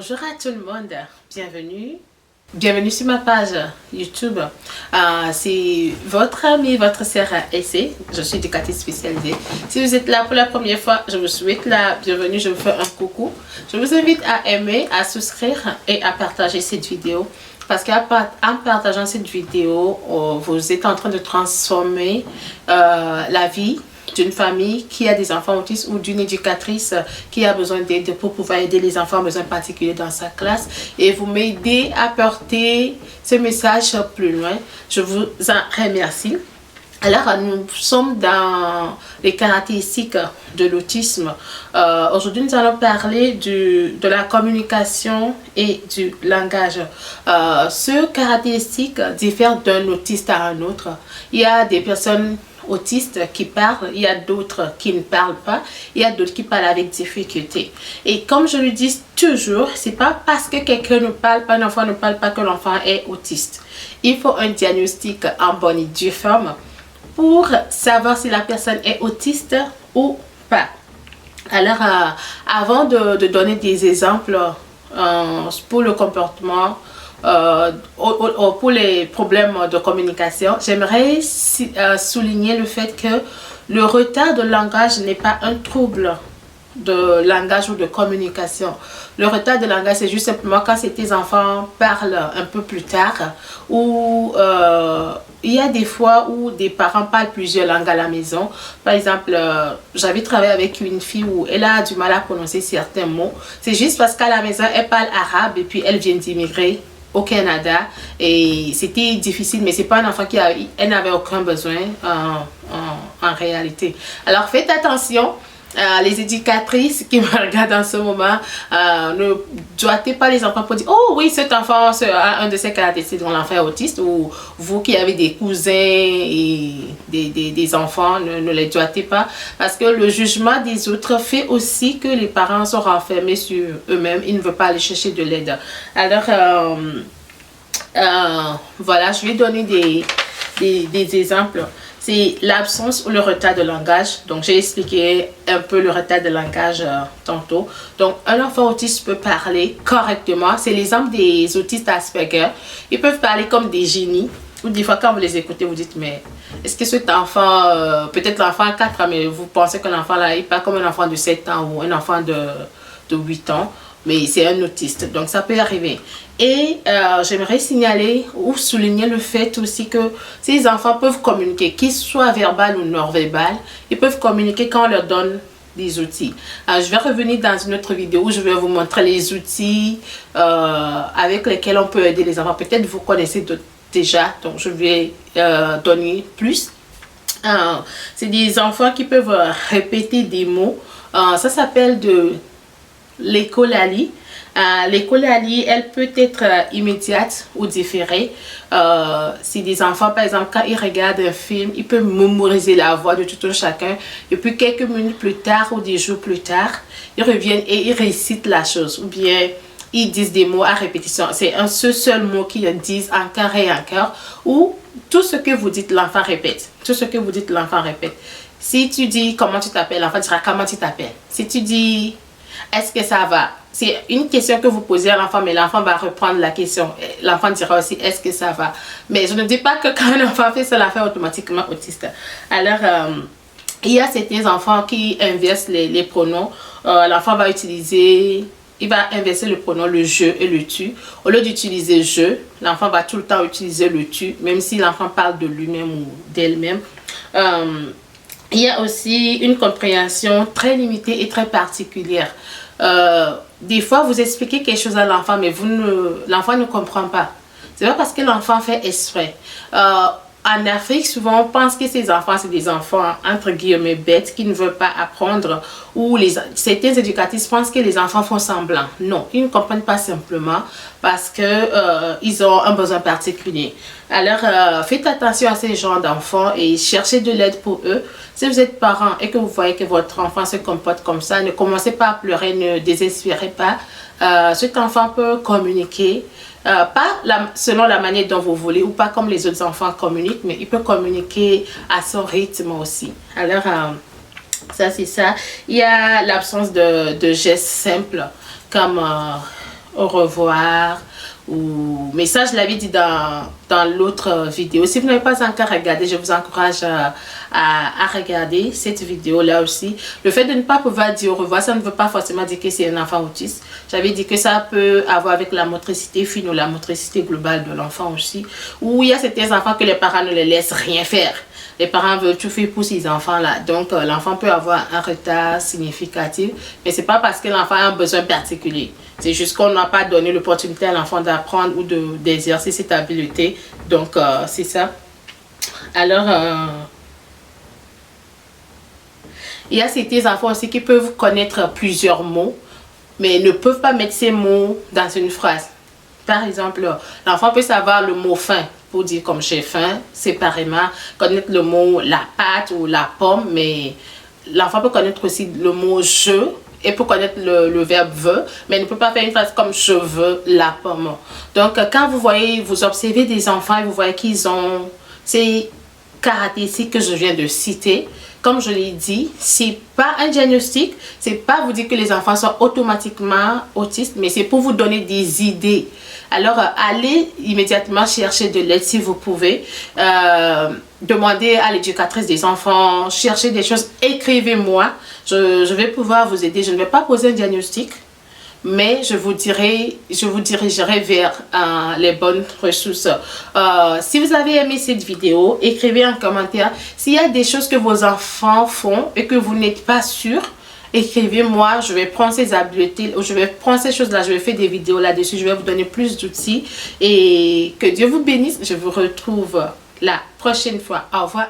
Bonjour à tout le monde, bienvenue sur ma page YouTube. C'est votre amie, votre sœur Essay. Je suis éducatrice spécialisée. Si vous êtes là pour la première fois, je vous souhaite la bienvenue, je vous fais un coucou. Je vous invite à aimer, à souscrire et à partager cette vidéo. Parce qu'en partageant cette vidéo, vous êtes en train de transformer la vie d'une famille qui a des enfants autistes ou d'une éducatrice qui a besoin d'aide pour pouvoir aider les enfants en besoin particulier dans sa classe, et vous m'aidez à porter ce message plus loin. Je vous en remercie. Alors, nous sommes dans les caractéristiques de l'autisme. Aujourd'hui, nous allons parler de la communication et du langage. Ces caractéristiques diffèrent d'un autiste à un autre. Il y a des personnes autistes qui parlent, il y a d'autres qui ne parlent pas, il y a d'autres qui parlent avec difficulté. Et comme je le dis toujours, c'est pas parce que quelqu'un ne parle pas, un enfant ne parle pas, que l'enfant est autiste. Il faut un diagnostic en bonne et due forme pour savoir si la personne est autiste ou pas. Alors, avant de donner des exemples pour le comportement, pour les problèmes de communication, j'aimerais souligner le fait que le retard de langage n'est pas un trouble de langage ou de communication. Le retard de langage, c'est juste simplement quand tes enfants parlent un peu plus tard, ou il y a des fois où des parents parlent plusieurs langues à la maison. Par exemple, j'avais travaillé avec une fille où elle a du mal à prononcer certains mots. C'est juste parce qu'à la maison, elle parle arabe et puis elle vient d'immigrer au Canada et c'était difficile, mais c'est pas un enfant elle n'avait aucun besoin en réalité. Alors faites attention. Les éducatrices qui me regardent en ce moment, ne doigtez pas les enfants pour dire oh oui, cet enfant a un de ces caractéristiques dont l'enfant est autiste, ou vous qui avez des cousins et des enfants, ne les doigtez pas, parce que le jugement des autres fait aussi que les parents sont renfermés sur eux-mêmes, ils ne veulent pas aller chercher de l'aide. Alors voilà, je vais donner des exemples. C'est l'absence ou le retard de langage. Donc, j'ai expliqué un peu le retard de langage tantôt. Donc, un enfant autiste peut parler correctement. C'est l'exemple des autistes Asperger. Ils peuvent parler comme des génies. Ou des fois, quand vous les écoutez, vous dites, mais est-ce que cet enfant, peut-être l'enfant a 4 ans, mais vous pensez qu'un enfant là, il parle comme un enfant de 7 ans ou un enfant de 8 ans. Mais c'est un autiste, donc ça peut arriver. Et j'aimerais signaler ou souligner le fait aussi que ces enfants peuvent communiquer, qu'ils soient verbal ou non-verbal, ils peuvent communiquer quand on leur donne des outils. Je vais revenir dans une autre vidéo où je vais vous montrer les outils avec lesquels on peut aider les enfants. Peut-être vous connaissez déjà, donc je vais donner plus. C'est des enfants qui peuvent répéter des mots. Ça s'appelle de l'écholalie. L'écholalie, elle peut être immédiate ou différée. C'est des enfants, par exemple, quand ils regardent un film, ils peuvent mémoriser la voix de tout un chacun. Et puis quelques minutes plus tard ou des jours plus tard, ils reviennent et ils récitent la chose. Ou bien ils disent des mots à répétition. C'est ce seul mot qu'ils disent encore et encore. Ou tout ce que vous dites, l'enfant répète. Tout ce que vous dites, l'enfant répète. Si tu dis comment tu t'appelles, l'enfant dira comment tu t'appelles. Si tu dis est-ce que ça va, c'est une question que vous posez à l'enfant, mais l'enfant va reprendre la question. L'enfant dira aussi est-ce que ça va. Mais je ne dis pas que quand un enfant fait cela, fait automatiquement autiste. Alors, il y a certains enfants qui inversent les pronoms. L'enfant va utiliser, il va inverser le pronom le je et le tu. Au lieu d'utiliser je, l'enfant va tout le temps utiliser le tu, même si l'enfant parle de lui-même ou d'elle-même. Il y a aussi une compréhension très limitée et très particulière. Des fois, vous expliquez quelque chose à l'enfant, mais l'enfant ne comprend pas. C'est pas parce que l'enfant fait exprès. En Afrique, souvent, on pense que ces enfants, c'est des enfants, entre guillemets, bêtes, qui ne veulent pas apprendre. Ou certains éducatrices pensent que les enfants font semblant. Non, ils ne comprennent pas simplement parce qu'ils ont un besoin particulier. Alors, faites attention à ces genres d'enfants et cherchez de l'aide pour eux. Si vous êtes parent et que vous voyez que votre enfant se comporte comme ça, ne commencez pas à pleurer, ne désespérez pas. Cet enfant peut communiquer. Pas selon la manière dont vous voulez ou pas comme les autres enfants communiquent, mais il peut communiquer à son rythme aussi. Alors, ça c'est ça. Il y a l'absence de gestes simples comme au revoir ou... Mais ça, je l'avais dit dans l'autre vidéo. Si vous n'avez pas encore regardé, je vous encourage à regarder cette vidéo-là aussi. Le fait de ne pas pouvoir dire au revoir, ça ne veut pas forcément dire que c'est un enfant autiste. J'avais dit que ça peut avoir avec la motricité fine ou la motricité globale de l'enfant aussi. Ou il y a certains enfants que les parents ne les laissent rien faire. Les parents veulent tout faire pour ces enfants-là. Donc, l'enfant peut avoir un retard significatif. Mais ce n'est pas parce que l'enfant a un besoin particulier. C'est juste qu'on n'a pas donné l'opportunité à l'enfant d'apprendre ou d'exercer cette habileté. Donc, c'est ça. Alors, il y a certains enfants aussi qui peuvent connaître plusieurs mots, mais ne peuvent pas mettre ces mots dans une phrase. Par exemple, l'enfant peut savoir le mot faim pour dire comme j'ai faim, séparément, connaître le mot la pâte ou la pomme, mais l'enfant peut connaître aussi le mot je et peut connaître le verbe veut, mais il ne peut pas faire une phrase comme je veux la pomme. Donc, quand vous observez des enfants et vous voyez qu'ils ont ces caractéristiques que je viens de citer, comme je l'ai dit, c'est pas un diagnostic, c'est pas vous dire que les enfants sont automatiquement autistes, mais c'est pour vous donner des idées. Alors, allez immédiatement chercher de l'aide si vous pouvez. Demandez à l'éducatrice des enfants, cherchez des choses, écrivez-moi. Je vais pouvoir vous aider. Je ne vais pas poser un diagnostic, mais je vous dirigerai vers les bonnes ressources. Si vous avez aimé cette vidéo, écrivez un commentaire. S'il y a des choses que vos enfants font et que vous n'êtes pas sûr, écrivez-moi. Je vais prendre ces habiletés, je vais prendre ces choses-là, je vais faire des vidéos là-dessus, je vais vous donner plus d'outils. Et que Dieu vous bénisse. Je vous retrouve la prochaine fois. Au revoir.